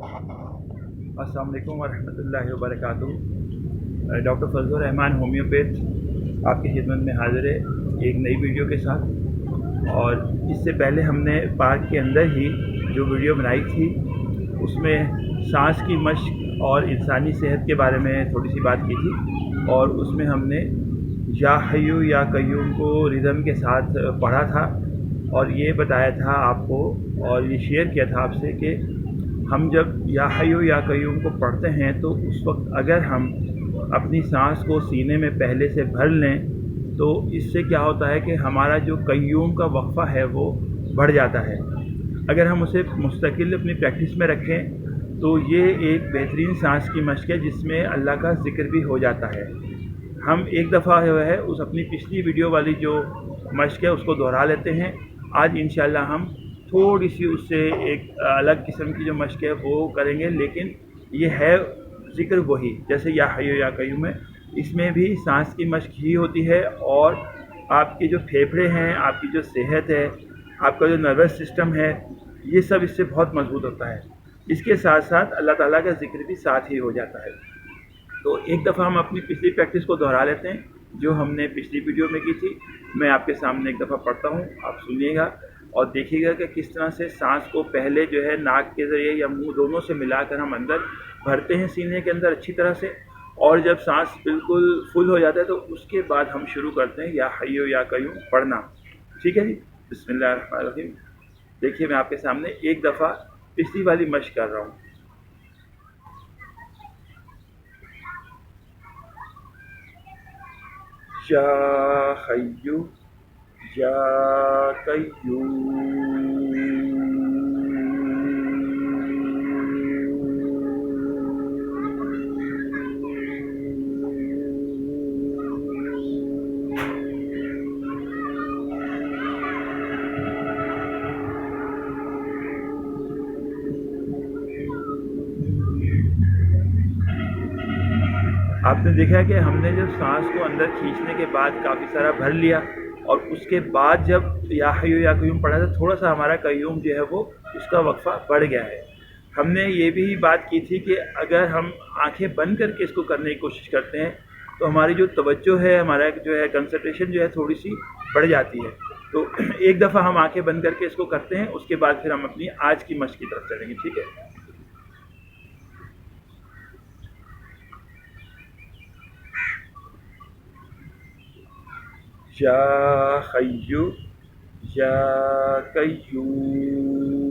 अस्सलाम वालेकुम वरहमतुल्लाहि वबरकातुहू। डॉक्टर फजलुर रहमान होम्योपैथ आपकी खिदमत में हाज़िर है एक नई वीडियो के साथ। और इससे पहले हमने पार्क के अंदर ही जो वीडियो बनाई थी उसमें सांस की मश्क और इंसानी सेहत के बारे में थोड़ी सी बात की थी, और उसमें हमने या हय्यू या कय्यूम को रिदम के साथ पढ़ा था और ये बताया था आपको और ये शेयर किया था आपसे कि हम जब या हय्यू या कय्यूम को पढ़ते हैं तो उस वक्त अगर हम अपनी सांस को सीने में पहले से भर लें तो इससे क्या होता है कि हमारा जो कय्यूम का वक्फ़ा है वो बढ़ जाता है। अगर हम उसे मुस्तकिल अपनी प्रैक्टिस में रखें तो ये एक बेहतरीन सांस की मश्क है जिसमें अल्लाह का ज़िक्र भी हो जाता है। हम एक दफ़ा जो है उस अपनी पिछली वीडियो वाली जो मश्क है उसको दोहरा लेते हैं। आज इंशाअल्लाह हम थोड़ी सी उससे एक अलग किस्म की जो मश्क है वो करेंगे, लेकिन ये है ज़िक्र वही जैसे या हय्यू या कय्यूम है। इसमें भी सांस की मश्क ही होती है और आपके जो फेफड़े हैं, आपकी जो सेहत है, आपका जो नर्वस सिस्टम है, ये सब इससे बहुत मजबूत होता है। इसके साथ साथ अल्लाह ताला का ज़िक्र भी साथ ही हो जाता है। तो एक दफ़ा हम अपनी पिछली प्रैक्टिस को दोहरा लेते हैं जो हमने पिछली वीडियो में की थी। मैं आपके सामने एक दफ़ा पढ़ता हूँ, आप सुनिएगा और देखिएगा कि किस तरह से सांस को पहले जो है नाक के ज़रिए या मुंह दोनों से मिलाकर हम अंदर भरते हैं सीने के अंदर अच्छी तरह से, और जब सांस बिल्कुल फुल हो जाता है तो उसके बाद हम शुरू करते हैं या हय्यू या कय्यूम पढ़ना। ठीक है जी, बिस्मिल्लाहिर्रहमानिर्रहीम। देखिए मैं आपके सामने एक दफ़ा पिछली वाली मश्क कर रहा हूँ। या हय्यू या कय्यूम। आपने देखा कि हमने जब सांस को अंदर खींचने के बाद काफ़ी सारा भर लिया और उसके बाद जब या हय्यू या कय्यूम पढ़ा तो थोड़ा सा हमारा कय्यूम जो है वो उसका वक्फ़ा बढ़ गया है। हमने ये भी बात की थी कि अगर हम आंखें बंद करके इसको करने की कोशिश करते हैं तो हमारी जो तवज्जो है, हमारा जो है कंसंट्रेशन जो है थोड़ी सी बढ़ जाती है। तो एक दफ़ा हम आंखें बंद करके इसको करते हैं, उसके बाद फिर हम अपनी आज की मश्क की तरफ चलेंगे। ठीक है, या हय्यू या कय्यूम।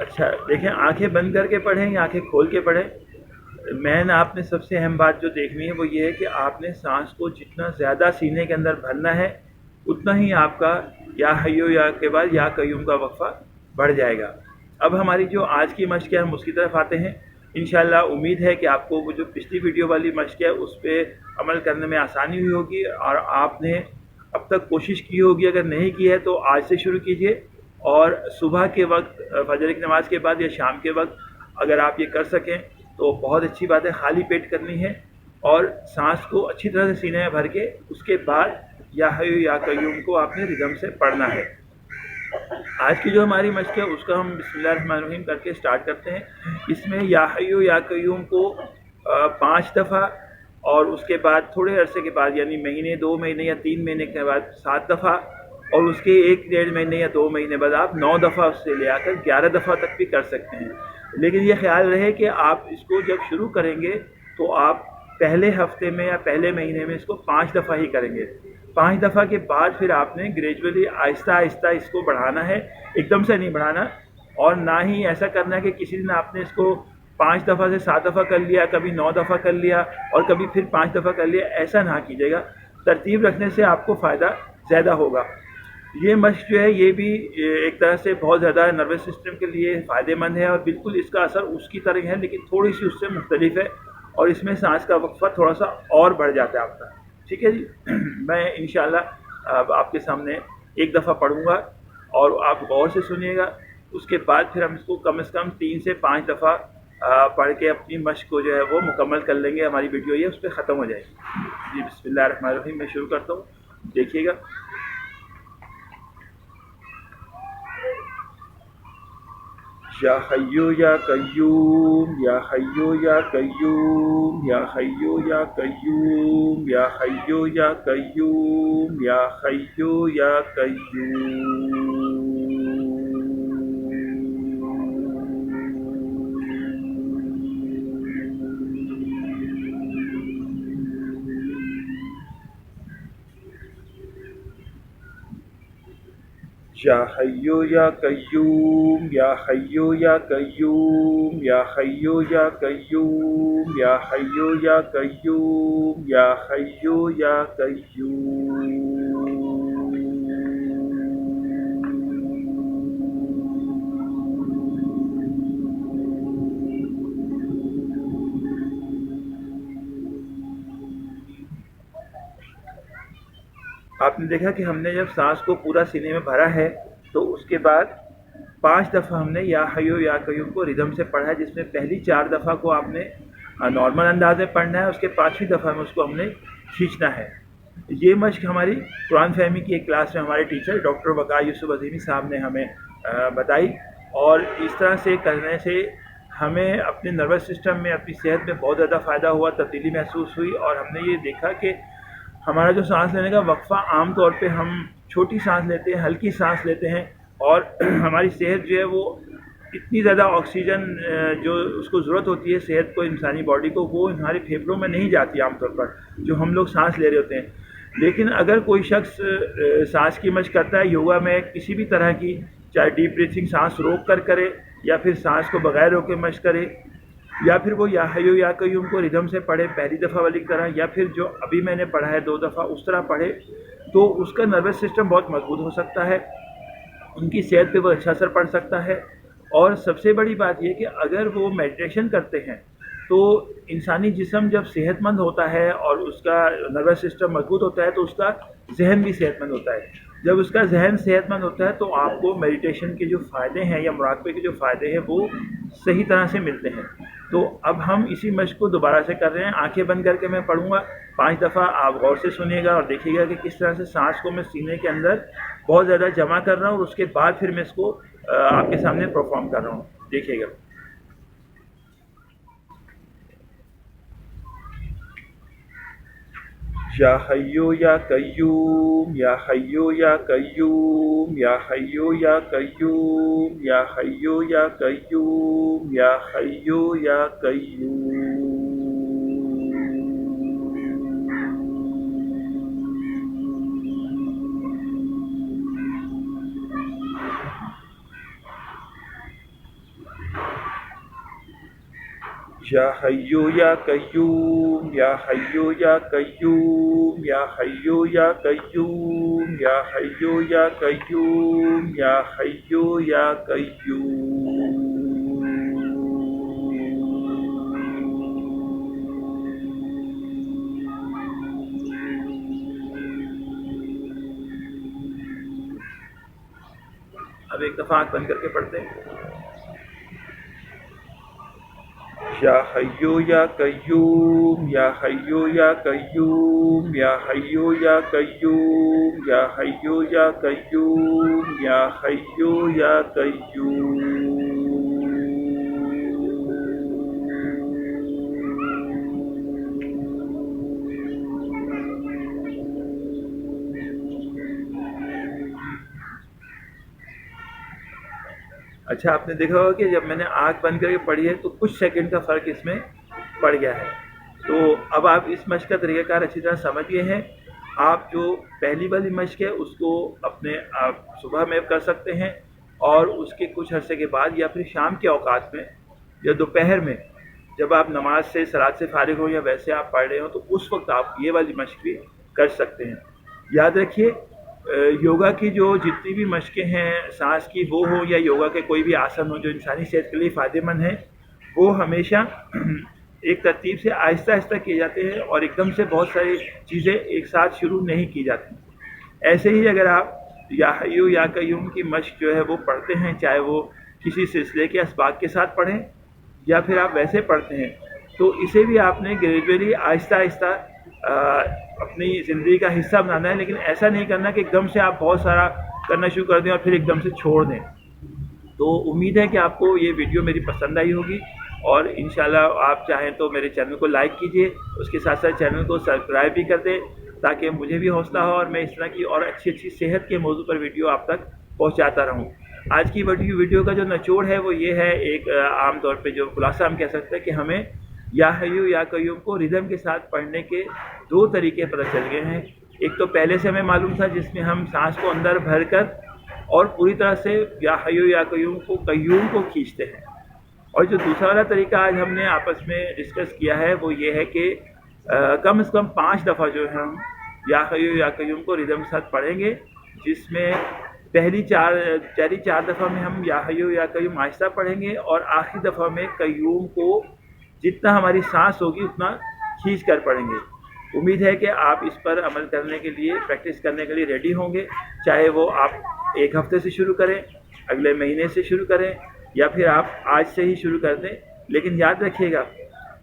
अच्छा देखें, आंखें बंद करके पढ़ें या आंखें खोल के पढ़ें, मैं आपने सबसे अहम बात जो देखनी है वो ये है कि आपने सांस को जितना ज़्यादा सीने के अंदर भरना है उतना ही आपका या हय्यू या के बाद या कय्यूम का वक्फ़ा बढ़ जाएगा। अब हमारी जो आज की मश्क है हम उसकी तरफ आते हैं। इंशाअल्लाह उम्मीद है कि आपको वो जो पिछली वीडियो वाली मश्क है उस पर अमल करने में आसानी हुई होगी और आपने अब तक कोशिश की होगी। अगर नहीं की है तो आज से शुरू कीजिए और सुबह के वक्त फजर की नमाज के बाद या शाम के वक्त अगर आप ये कर सकें तो बहुत अच्छी बात है। खाली पेट करनी है और सांस को अच्छी तरह से सीने में भर के उसके बाद या हय्यू या कय्यूम को आपने रिदम से पढ़ना है। आज की जो हमारी मश्क है उसका हम बिस्मिल्लाहिर्रहमानिर्रहीम करके स्टार्ट करते हैं। इसमें या हय्यू या कय्यूम को 5 दफ़ा और उसके बाद थोड़े अरसे के बाद यानी महीने, 2 महीने या 3 महीने के बाद 7 दफ़ा और उसके 1-1.5 महीने या 2 महीने बाद आप 9 दफ़ा उससे ले आकर 11 दफ़ा तक भी कर सकते हैं। लेकिन ये ख्याल रहे कि आप इसको जब शुरू करेंगे तो आप पहले हफ्ते में या पहले महीने में इसको 5 दफ़ा ही करेंगे। 5 दफ़ा के बाद फिर आपने ग्रेजुअली आहिस्ता आहिस्ता इसको बढ़ाना है, एकदम से नहीं बढ़ाना। और ना ही ऐसा करना है कि किसी दिन आपने इसको 5 दफ़ा से 7 दफ़ा कर लिया, कभी 9 दफ़ा कर लिया और कभी फिर 5 दफ़ा कर लिया, ऐसा ना कीजिएगा। तरतीब रखने से आपको फ़ायदा ज़्यादा होगा। ये मश्क जो है ये भी एक तरह से बहुत ज़्यादा नर्वस सिस्टम के लिए फ़ायदेमंद है और बिल्कुल इसका असर उसकी तरह है लेकिन थोड़ी सी उससे मुख्तलिफ है। اور اس میں سانس کا وقفہ تھوڑا سا اور بڑھ جاتا ہے آپ کا. ٹھیک ہے جی. میں انشاءاللہ اب آپ کے سامنے ایک دفعہ پڑھوں گا اور آپ غور سے سنیے گا. اس کے بعد پھر ہم اس کو کم از کم 3 سے 5 دفعہ پڑھ کے اپنی مشق کو جو ہے وہ مکمل کر لیں گے. ہماری ویڈیو یہ اس پہ ختم ہو جائے گی. جی بسم اللہ الرحمن الرحیم. میں شروع کرتا ہوں, دیکھیے گا. یا حیو یا قیوم یا حیو یا قیوم یا حیو یا قیوم یا حیو یا قیوم یا حیو یا قیوم. یا حیو یا قیوم یا حیو یا قیوم یا حیو یا قیوم یا حیو یا قیوم یا حیو یا قیوم. آپ نے دیکھا کہ ہم نے جب سانس کو پورا سینے میں بھرا ہے تو اس کے بعد 5 دفعہ ہم نے یا حیو یا قیوم کو ردم سے پڑھا ہے, جس میں پہلی 4 دفعہ کو آپ نے نارمل انداز میں پڑھنا ہے. اس کے 5ویں دفعہ میں اس کو ہم نے کھینچنا ہے. یہ مشق ہماری قرآن فہمی کی ایک کلاس میں ہمارے ٹیچر ڈاکٹر وقار یوسف عظیمی صاحب نے ہمیں بتائی, اور اس طرح سے کرنے سے ہمیں اپنے نروس سسٹم میں, اپنی صحت میں بہت زیادہ فائدہ ہوا, تبدیلی محسوس ہوئی. اور ہم نے یہ دیکھا کہ ہمارا جو سانس لینے کا وقفہ, عام طور پہ ہم چھوٹی سانس لیتے ہیں, ہلکی سانس لیتے ہیں, اور ہماری صحت جو ہے وہ اتنی زیادہ آکسیجن جو اس کو ضرورت ہوتی ہے صحت کو, انسانی باڈی کو, وہ ہمارے پھیپھڑوں میں نہیں جاتی عام طور پر جو ہم لوگ سانس لے رہے ہوتے ہیں. لیکن اگر کوئی شخص سانس کی مشق کرتا ہے یوگا میں کسی بھی طرح کی, چاہے ڈیپ بریتھنگ سانس روک کر کرے یا پھر سانس کو بغیر روکے مشق کرے, یا پھر وہ یا حیو یا قیوم کو ردم سے پڑھے پہلی دفعہ والی طرح, یا پھر جو ابھی میں نے پڑھا ہے 2 دفعہ اس طرح پڑھے, تو اس کا نروس سسٹم بہت مضبوط ہو سکتا ہے, ان کی صحت پہ وہ اچھا اثر پڑ سکتا ہے. اور سب سے بڑی بات یہ کہ اگر وہ میڈیٹیشن کرتے ہیں تو انسانی جسم جب صحت مند ہوتا ہے اور اس کا نروس سسٹم مضبوط ہوتا ہے تو اس کا ذہن بھی صحت مند ہوتا ہے. جب اس کا ذہن صحت مند ہوتا ہے تو آپ کو میڈیٹیشن کے جو فائدے ہیں یا مراقبے کے جو فائدے ہیں وہ صحیح طرح سے ملتے ہیں. تو اب ہم اسی مشق کو دوبارہ سے کر رہے ہیں. آنکھیں بند کر کے میں پڑھوں گا 5 دفعہ, آپ غور سے سنیے گا اور دیکھیے گا کہ کس طرح سے سانس کو میں سینے کے اندر بہت زیادہ جمع کر رہا ہوں, اور اس کے بعد پھر میں اس کو آپ کے سامنے پرفارم کر رہا ہوں. دیکھیے گا. یا حیو یا قیوم یا حیو یا قیوم یا حیو یا قیوم یا حیو یا قیوم یا حیو یا قیوم. یا حیو یا قیوم یا حیو یا قیوم یا حیو یا قیوم یا حیو یا قیوم یا حیو یا قیوم. اب ایک دفعہ آنکھ بند کر کے پڑھتے ہیں. یا حیو یا قیوم یا حیو یا قیوم یا حیو یا قیوم یا حیو یا قیوم یا حیو یا قیوم. اچھا, آپ نے دیکھا ہوگا کہ جب میں نے آنکھ بند کر کے پڑھی ہے تو کچھ سیکنڈ کا فرق اس میں پڑ گیا ہے. تو اب آپ اس مشق کا طریقہ کار اچھی طرح سمجھ گئے ہیں. آپ جو پہلی والی مشق ہے اس کو اپنے آپ صبح میں کر سکتے ہیں, اور اس کے کچھ عرصے کے بعد یا پھر شام کے اوقات میں یا دوپہر میں جب آپ نماز سے صلات سے فارغ ہو یا ویسے آپ پڑھ رہے ہو تو اس وقت آپ یہ والی مشق بھی کر سکتے ہیں. یاد رکھیے, یوگا کی جو جتنی بھی مشقیں ہیں سانس کی, وہ ہو یا یوگا کے کوئی بھی آسن ہو جو انسانی صحت کے لیے فائدہ مند ہیں, وہ ہمیشہ एक तरतीब से आहिस्ता आहिस्ता किए जाते हैं और एकदम से बहुत सारी चीज़ें एक साथ शुरू नहीं की जाती। ऐसे ही अगर आप या हय्यू या कय्यूम की मश्क जो है वो पढ़ते हैं, चाहे वो किसी सिलसिले के असबाक के साथ पढ़ें या फिर आप वैसे पढ़ते हैं, तो इसे भी आपने ग्रेजुअली आहिस्ता आहिस्ता अपनी ज़िंदगी का हिस्सा बनाना है। लेकिन ऐसा नहीं करना कि एकदम से आप बहुत सारा करना शुरू कर दें और फिर एकदम से छोड़ दें। तो उम्मीद है कि आपको ये वीडियो मेरी पसंद आई होगी और इंशाल्लाह आप चाहें तो मेरे चैनल को लाइक कीजिए, उसके साथ साथ चैनल को सब्सक्राइब भी कर दें ताकि मुझे भी हौसला हो और मैं इस तरह की और अच्छी अच्छी सेहत के मौजू पर वीडियो आप तक पहुंचाता रहूं। आज की वीडियो का जो निचोड़ है वो ये है, एक आम तौर पे जो खुलासा हम कह सकते हैं कि हमें या हय्यू या कय्यूम को रिदम के साथ पढ़ने के दो तरीके पता चल गए हैं। एक तो पहले से हमें मालूम था जिसमें हम सांस को अंदर भर कर और पूरी तरह से या हय्यू या कय्यूम को खींचते हैं, और जो दूसरा वाला तरीका आज हमने आपस में डिस्कस किया है वो ये है कि कम से कम 5 दफ़ा जो है हम या हय्यू या कय्यूम को रिदम के साथ पढ़ेंगे, जिसमें पहली चार दफ़ा में हम या हय्यू या कय्यूम आहिस्ता पढ़ेंगे और आखिरी दफ़ा में कय्यूम को जितना हमारी सांस होगी उतना खींच कर पढ़ेंगे। उम्मीद है कि आप इस पर अमल करने के लिए, प्रैक्टिस करने के लिए रेडी होंगे, चाहे वो आप एक हफ्ते से शुरू करें, अगले महीने से शुरू करें या फिर आप आज से ही शुरू कर दें। लेकिन याद रखिएगा,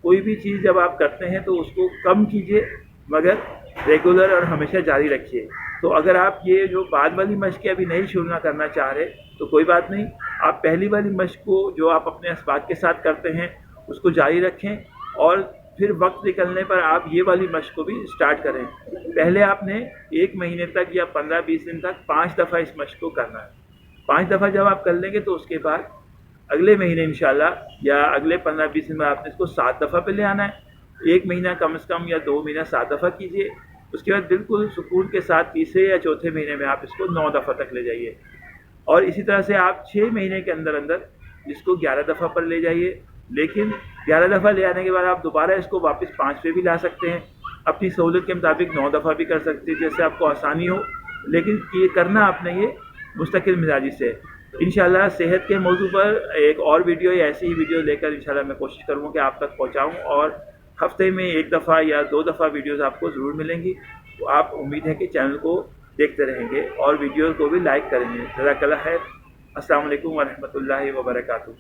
कोई भी चीज़ जब आप करते हैं तो उसको कम कीजिए मगर रेगुलर और हमेशा जारी रखिए। तो अगर आप ये जो बाद वाली मश्क अभी नहीं शुरू ना करना चाह रहे तो कोई बात नहीं, आप पहली वाली मश्क को जो आप अपने असबाक के साथ करते हैं उसको जारी रखें और फिर वक्त निकलने पर आप ये वाली मश्क को भी स्टार्ट करें। पहले आपने 1 महीने तक या 15-20 दिन तक 5 दफ़ा इस मश्क को करना है। 5 दफ़ा जब आप कर लेंगे तो उसके बाद अगले महीने इंशाल्लाह या अगले 15-20 दिन में आपने इसको 7 दफ़ा पे ले आना है। 1 महीना कम से कम या 2 महीना 7 दफ़ा कीजिए, उसके बाद बिल्कुल सुकून के साथ तीसरे या चौथे महीने में आप इसको 9 दफ़ा तक ले जाइए, और इसी तरह से आप 6 महीने के अंदर अंदर इसको 11 दफ़ा पर ले जाइए। लेकिन 11 दफ़ा ले आने के बाद आप दोबारा इसको वापस 5 पे भी ला सकते हैं, अपनी सहूलत के मुताबिक 9 दफ़ा भी कर सकते हैं, जैसे आपको आसानी हो। लेकिन ये करना आपने ये मुस्तकिल मिजाजी से। इंशाल्लाह सेहत के मौजू पर एक और वीडियो या ऐसी ही वीडियो लेकर इंशाल्लाह मैं कोशिश करूँगा कि आप तक पहुँचाऊँ, और हफ्ते में 1 दफ़ा या 2 दफ़ा वीडियोज़ आपको ज़रूर मिलेंगी। तो आप उम्मीद है कि चैनल को देखते रहेंगे और वीडियो को भी लाइक करेंगे। जज़ाकल्लाह खैर। अस्सलाम वालेकुम व रहमतुल्लाहि व बरकातुहू।